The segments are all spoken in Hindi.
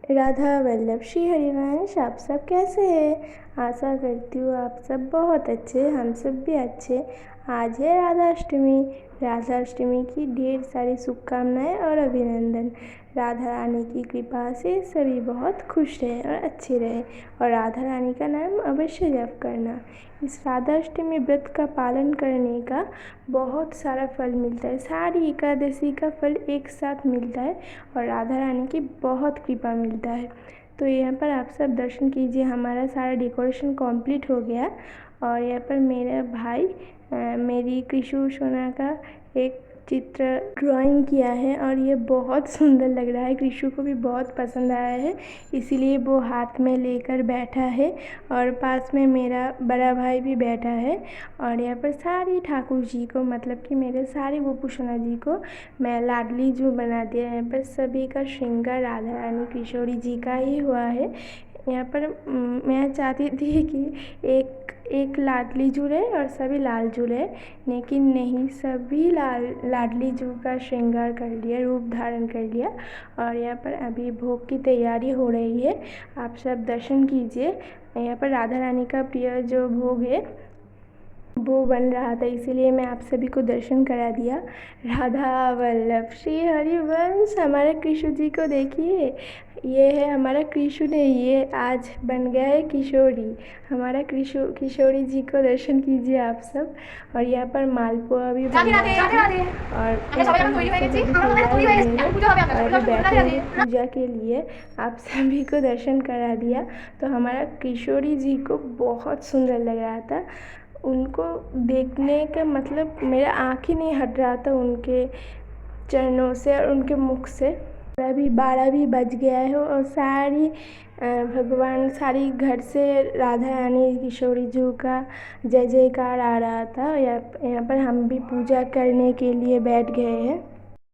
राधा वल्लभ श्री हरिवंश। आप सब कैसे हैं? आशा करती हूँ आप सब बहुत अच्छे, हम सब भी अच्छे। आज है राधाष्टमी। राधाष्टमी की ढेर सारी शुभकामनाएं और अभिनंदन। राधा रानी की कृपा से सभी बहुत खुश रहें और अच्छे रहें और राधा रानी का नाम अवश्य जप करना। इस राधाष्टमी व्रत का पालन करने का बहुत सारा फल मिलता है। सारी एकादशी का फल एक साथ मिलता है और राधा रानी की बहुत कृपा मिलता है। तो यहाँ पर आप सब दर्शन कीजिए। हमारा सारा डेकोरेशन कंप्लीट हो गया और यहाँ पर मेरा भाई मेरी कृषु सोना का एक चित्र ड्राइंग किया है और ये बहुत सुंदर लग रहा है। कृषु को भी बहुत पसंद आया है, इसीलिए वो हाथ में लेकर बैठा है और पास में मेरा बड़ा भाई भी बैठा है। और यहाँ पर सारी ठाकुर जी को, मतलब कि मेरे सारे गोपू सोना जी को मैं लाडली जू बना दिया। यहाँ पर सभी का श्रृंगार राधा रानी किशोरी जी का ही हुआ है। यहाँ पर मैं चाहती थी कि एक लाडली जू रहे और सभी लाल जू रहे, लेकिन नहीं, सभी लाडली जू का श्रृंगार कर लिया, रूप धारण कर लिया। और यहाँ पर अभी भोग की तैयारी हो रही है, आप सब दर्शन कीजिए। यहाँ पर राधा रानी का प्रिय जो भोग है वो बन रहा था, इसीलिए मैं आप सभी को दर्शन करा दिया। राधा वल्लभ श्री हरिवंश। हमारे कृष्ण जी को देखिए, ये है हमारा कृष्ण ने, ये आज बन गया है किशोरी। हमारा किशोरी जी को दर्शन कीजिए आप सब। और यहाँ पर मालपुआ भी बन रहा है और अभी बैठेंगे पूजा के लिए। आप सभी को दर्शन करा दिया। तो हमारा किशोरी जी को बहुत सुंदर लग रहा था। उनको देखने का मतलब मेरा आँख ही नहीं हट रहा था उनके चरणों से और उनके मुख से। अभी 12 भी बज गया है और सारी भगवान सारी घर से राधा रानी किशोरी जी का जय जयकार आ रहा था। यहाँ पर हम भी पूजा करने के लिए बैठ गए हैं।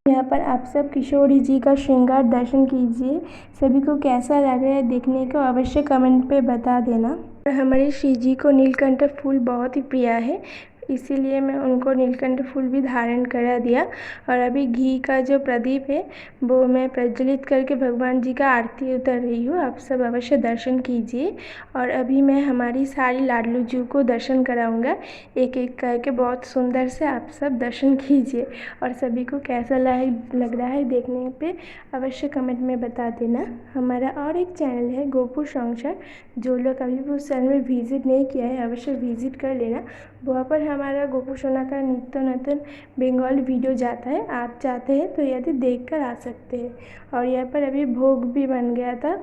यहाँ पर आप सब किशोरी जी का श्रृंगार दर्शन कीजिए। सभी को कैसा लग रहा है देखने को अवश्य कमेंट पे बता देना। हमारे श्री जी को नीलकंठ फूल बहुत ही प्रिय है, इसीलिए मैं उनको नीलकंठ फूल भी धारण करा दिया। और अभी घी का जो प्रदीप है वो मैं प्रज्वलित करके भगवान जी का आरती उतर रही हूँ। आप सब अवश्य दर्शन कीजिए। और अभी मैं हमारी सारी लाडलू जी को दर्शन कराऊंगा एक एक करके, बहुत सुंदर से। आप सब दर्शन कीजिए और सभी को कैसा लग रहा है देखने पे अवश्य कमेंट में बता देना। हमारा और एक चैनल है गोपू संसार, जो लोग अभी भी उस चैनल में विजिट नहीं किया है अवश्य विजिट कर लेना। वहाँ पर हमारा गोपू सोना का नित्य नूतन बंगाली वीडियो जाता है, आप चाहते हैं तो यदि देख कर आ सकते हैं। और यहाँ पर अभी भोग भी बन गया था,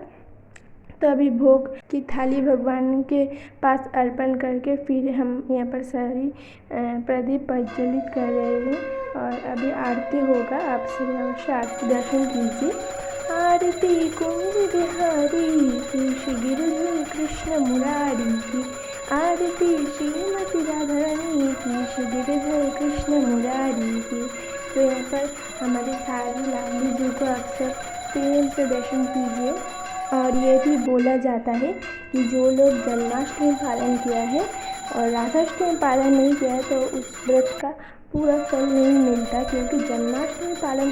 तो अभी भोग की थाली भगवान के पास अर्पण करके फिर हम यहाँ पर सारी प्रदीप प्रज्वलित कर रहे हैं और अभी आरती होगा। आप सभी अवश्य आरती दर्शन कीजिए। आरती कुंज बिहारी की श्री गिरिधर कृष्ण मुरारी की, आरती श्रीमती राधा रानी की श्री गिरिधर कृष्ण मुरारी की। तो यहाँ पर हमारे सारी लाडली जी को अक्सर प्रेम से दर्शन कीजिए। और ये भी बोला जाता है कि जो लोग जन्माष्टमी पालन किया है और राधाष्टमी पालन नहीं किया है तो उस व्रत का पूरा फल नहीं मिलता, क्योंकि जन्माष्टमी पालन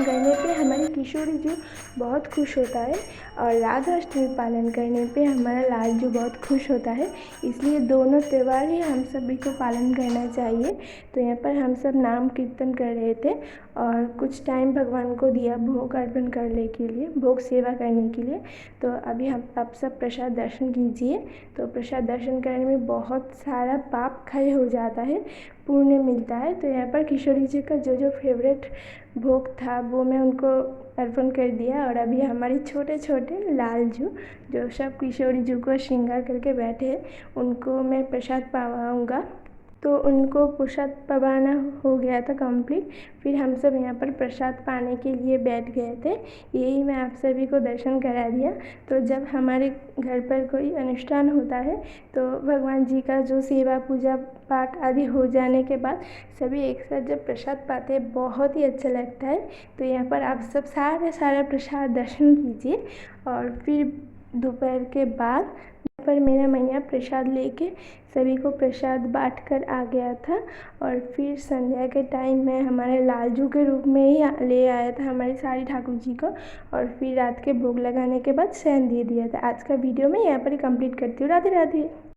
करने पे हमारी किशोरी जी बहुत खुश होता है और राधाष्टमी पालन करने पे हमारा लाल जी बहुत खुश होता है। इसलिए दोनों त्यौहार ही हम सभी को पालन करना चाहिए। तो यहाँ पर हम सब नाम कीर्तन कर रहे थे और कुछ टाइम भगवान को दिया भोग अर्पण करने के लिए, भोग सेवा करने के लिए। तो अभी हम आप सब प्रसाद दर्शन कीजिए। तो प्रसाद दर्शन करने में बहुत सारा पाप क्षय हो जाता है, पुण्य मिलता है। तो यहाँ पर किशोरी जी का जो फेवरेट भोग था वो मैं उनको अर्पण कर दिया। और अभी हमारी छोटे छोटे लाल जू जो सब किशोरी जी को श्रृंगार करके बैठे हैं उनको मैं प्रसाद पावाऊँगा। तो उनको प्रसाद पवाना हो गया था कंप्लीट। फिर हम सब यहाँ पर प्रसाद पाने के लिए बैठ गए थे, यही मैं आप सभी को दर्शन करा दिया। तो जब हमारे घर पर कोई अनुष्ठान होता है तो भगवान जी का जो सेवा पूजा पाठ आदि हो जाने के बाद सभी एक साथ जब प्रसाद पाते हैं बहुत ही अच्छा लगता है। तो यहाँ पर आप सब सारा प्रसाद दर्शन कीजिए और फिर दोपहर के बाद पर मेरा मैया प्रसाद लेके सभी को प्रसाद बांट कर आ गया था। और फिर संध्या के टाइम में हमारे लालजू के रूप में ही ले आया था हमारे सारी ठाकुर जी को, और फिर रात के भोग लगाने के बाद शयन दे दिया था। आज का वीडियो मैं यहाँ पर ही कंप्लीट करती हूँ। राधे राधे।